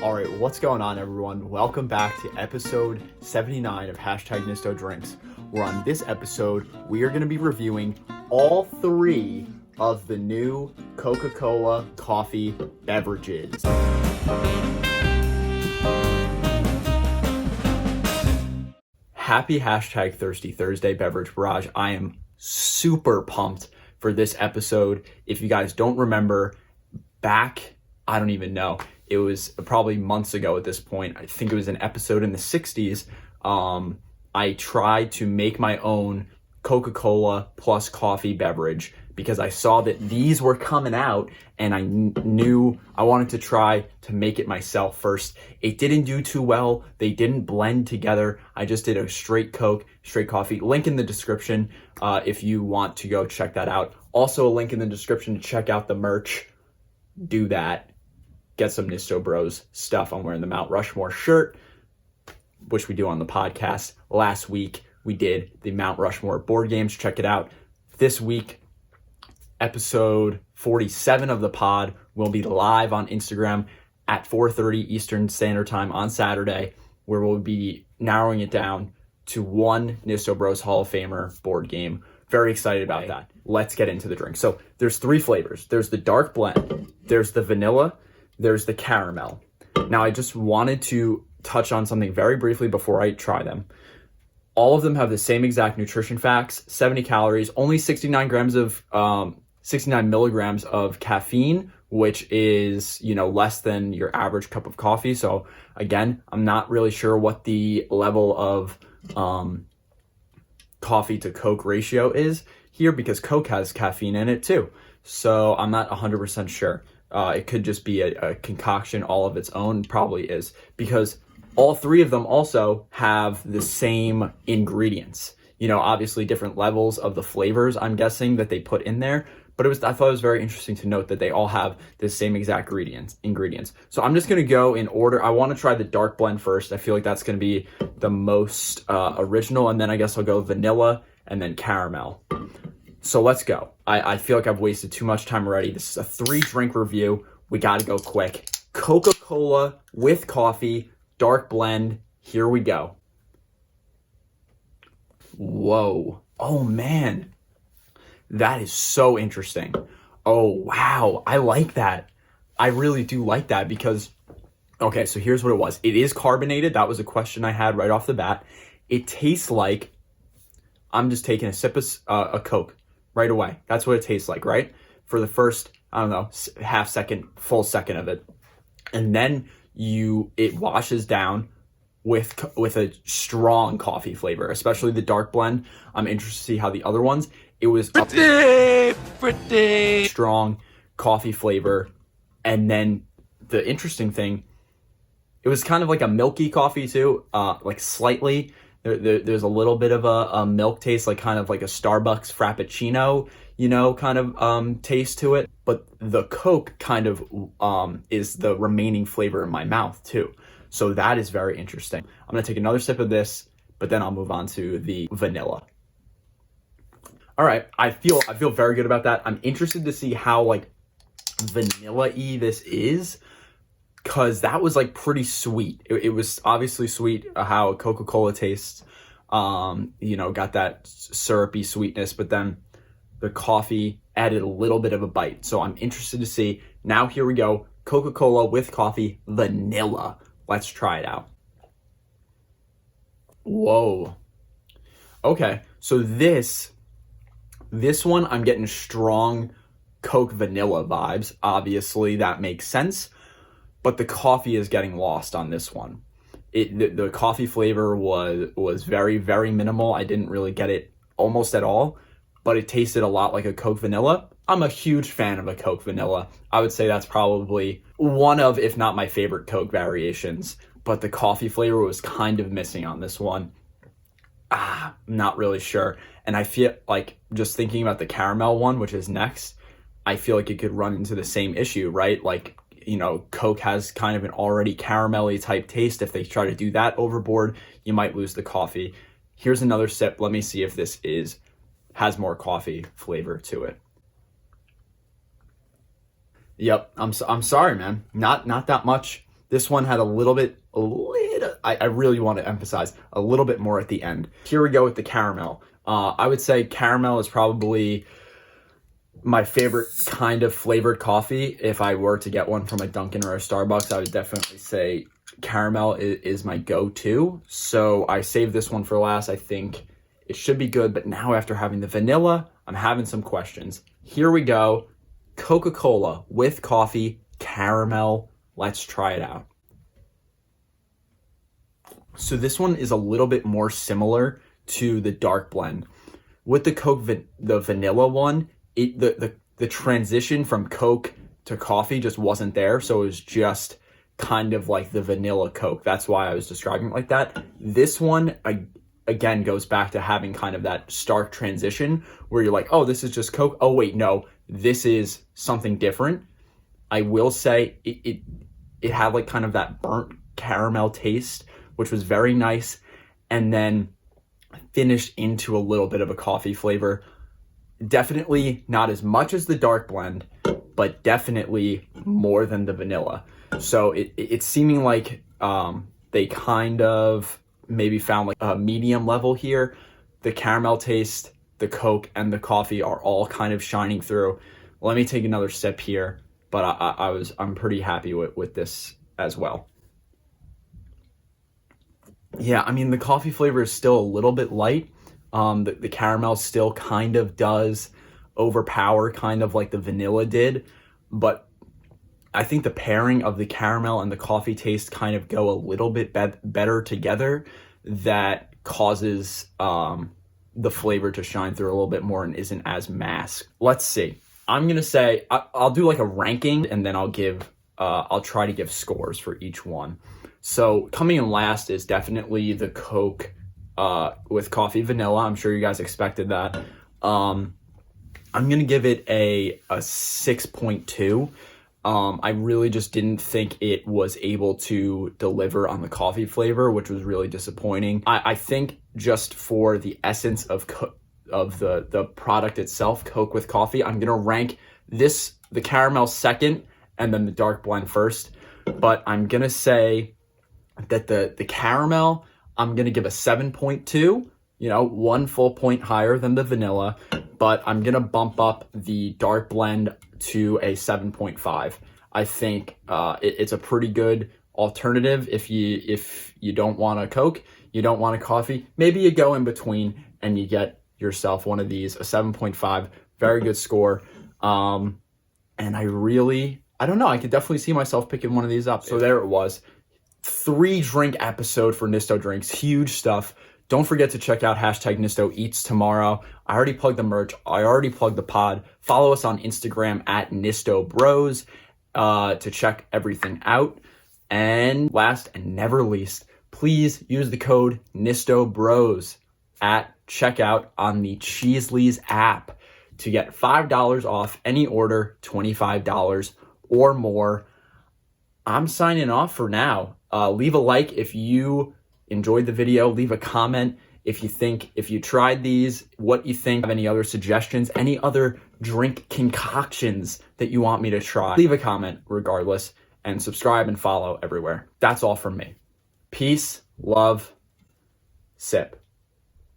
All right, what's going on, everyone? Welcome back to episode 79 of Nisto Drinks, where on this episode, we are going to be reviewing all three of the new Coca-Cola coffee beverages. Happy Thirsty Thursday, Beverage Barrage. I am super pumped for this episode. If you guys don't remember, back, I don't even know, it was probably months ago at this point. I think it was an episode in the 60s. I tried to make my own Coca-Cola plus coffee beverage because I saw that these were coming out and I knew I wanted to try to make it myself first. It didn't do too well. They didn't blend together. I just did a straight Coke, straight coffee. Link in the description if you want to go check that out. Also a link in the description to check out the merch. Do that. Get some Nisto Bros stuff. I'm wearing the Mount Rushmore shirt, which we do on the podcast. Last week, we did the Mount Rushmore board games. Check it out. This week, episode 47 of the pod will be live on Instagram at 4:30 Eastern Standard Time on Saturday, where we'll be narrowing it down to one Nisto Bros Hall of Famer board game. Very excited about that. Let's get into the drink. So there's three flavors. There's the dark blend, there's the vanilla, there's the caramel. Now I just wanted to touch on something very briefly before I try them. All of them have the same exact nutrition facts, 70 calories, only 69 milligrams of caffeine, which is, less than your average cup of coffee. So again, I'm not really sure what the level of coffee to Coke ratio is here because Coke has caffeine in it too. So I'm not 100% sure. It could just be a concoction all of its own, probably is, because all three of them also have the same ingredients. Obviously different levels of the flavors, I'm guessing, that they put in there. But I thought it was very interesting to note that they all have the same exact ingredients. So I'm just going to go in order. I want to try the dark blend first. I feel like that's going to be the most original. And then I guess I'll go vanilla and then caramel. So let's go. I feel like I've wasted too much time already. This is a 3-drink review. We got to go quick. Coca-Cola with coffee, dark blend. Here we go. Whoa. Oh, man. That is so interesting. Oh, wow. I like that. I really do like that because, okay, so here's what it was. It is carbonated. That was a question I had right off the bat. It tastes like I'm just taking a sip of a Coke right away. That's what it tastes like, right? For the first, half second, full second of it. And then it washes down with a strong coffee flavor, especially the dark blend. I'm interested to see how the other ones, it was pretty strong coffee flavor. And then the interesting thing, it was kind of like a milky coffee too, like slightly. There's a little bit of a milk taste, like kind of like a Starbucks Frappuccino, kind of taste to it. But the Coke kind of is the remaining flavor in my mouth too. So that is very interesting. I'm going to take another sip of this, but then I'll move on to the vanilla. All right, I feel very good about that. I'm interested to see how like vanilla-y this is, because that was like pretty sweet. It was obviously sweet how Coca-Cola tastes, got that syrupy sweetness, but then the coffee added a little bit of a bite. So I'm interested to see. Now here we go, Coca-Cola with coffee, vanilla. Let's try it out. Whoa. Okay, so this one, I'm getting strong Coke vanilla vibes. Obviously, that makes sense. But the coffee is getting lost on this one. The coffee flavor was very, very minimal. I didn't really get it almost at all, but it tasted a lot like a Coke vanilla. I'm a huge fan of a Coke vanilla. I would say that's probably one of, if not my favorite Coke variations, but the coffee flavor was kind of missing on this one. I'm not really sure. And I feel like just thinking about the caramel one, which is next, I feel like it could run into the same issue, right? Like, Coke has kind of an already caramelly type taste. If they try to do that overboard, you might lose the coffee. Here's another sip. Let me see if this has more coffee flavor to it. Yep, I'm sorry, man. Not that much This one had I really want to emphasize a little bit more at the end. Here we go with the caramel. I would say caramel is probably my favorite kind of flavored coffee. If I were to get one from a Dunkin' or a Starbucks, I would definitely say caramel is my go-to. So I saved this one for last. I think it should be good, but now after having the vanilla, I'm having some questions. Here we go. Coca-Cola with coffee, caramel. Let's try it out. So this one is a little bit more similar to the dark blend. With the vanilla one, the transition from Coke to coffee just wasn't there. So it was just kind of like the vanilla Coke. That's why I was describing it like that. This one, again, goes back to having kind of that stark transition where you're like, oh, this is just Coke. Oh, wait, no, this is something different. I will say it had like kind of that burnt caramel taste, which was very nice. And then finished into a little bit of a coffee flavor. Definitely not as much as the dark blend, but definitely more than the vanilla. So it's seeming like they kind of maybe found like a medium level here. The caramel taste, the Coke, and the coffee are all kind of shining through. Let me take another sip here, but I'm pretty happy with this as well. Yeah, I mean, the coffee flavor is still a little bit light. The caramel still kind of does overpower kind of like the vanilla did, but I think the pairing of the caramel and the coffee taste kind of go a little bit better together. That causes the flavor to shine through a little bit more and isn't as masked. Let's see. I'm going to say I'll do like a ranking, and then I'll try to give scores for each one. So coming in last is definitely the Coke with coffee vanilla. I'm sure you guys expected that. I'm going to give it a 6.2. I really just didn't think it was able to deliver on the coffee flavor, which was really disappointing. I think just for the essence of the product itself, Coke with coffee, I'm going to rank the caramel second and then the dark blend first. But I'm going to say that the caramel, I'm going to give a 7.2, 1 full point higher than the vanilla, but I'm going to bump up the dark blend to a 7.5. I think it's a pretty good alternative if you don't want a Coke, you don't want a coffee, maybe you go in between and you get yourself one of these, a 7.5, very good score. And I don't know, I could definitely see myself picking one of these up. So there it was. 3-drink episode for Nisto Drinks. Huge stuff. Don't forget to check out #Nisto Eats tomorrow. I already plugged the merch. I already plugged the pod. Follow us on Instagram at Nisto Bros to check everything out. And last and never least, please use the code Nisto Bros at checkout on the Cheesleys app to get $5 off any order, $25 or more. I'm signing off for now. Leave a like if you enjoyed the video. Leave a comment if you tried these, what you think, have any other suggestions, any other drink concoctions that you want me to try. Leave a comment regardless, and subscribe and follow everywhere. That's all from me. Peace, love, sip.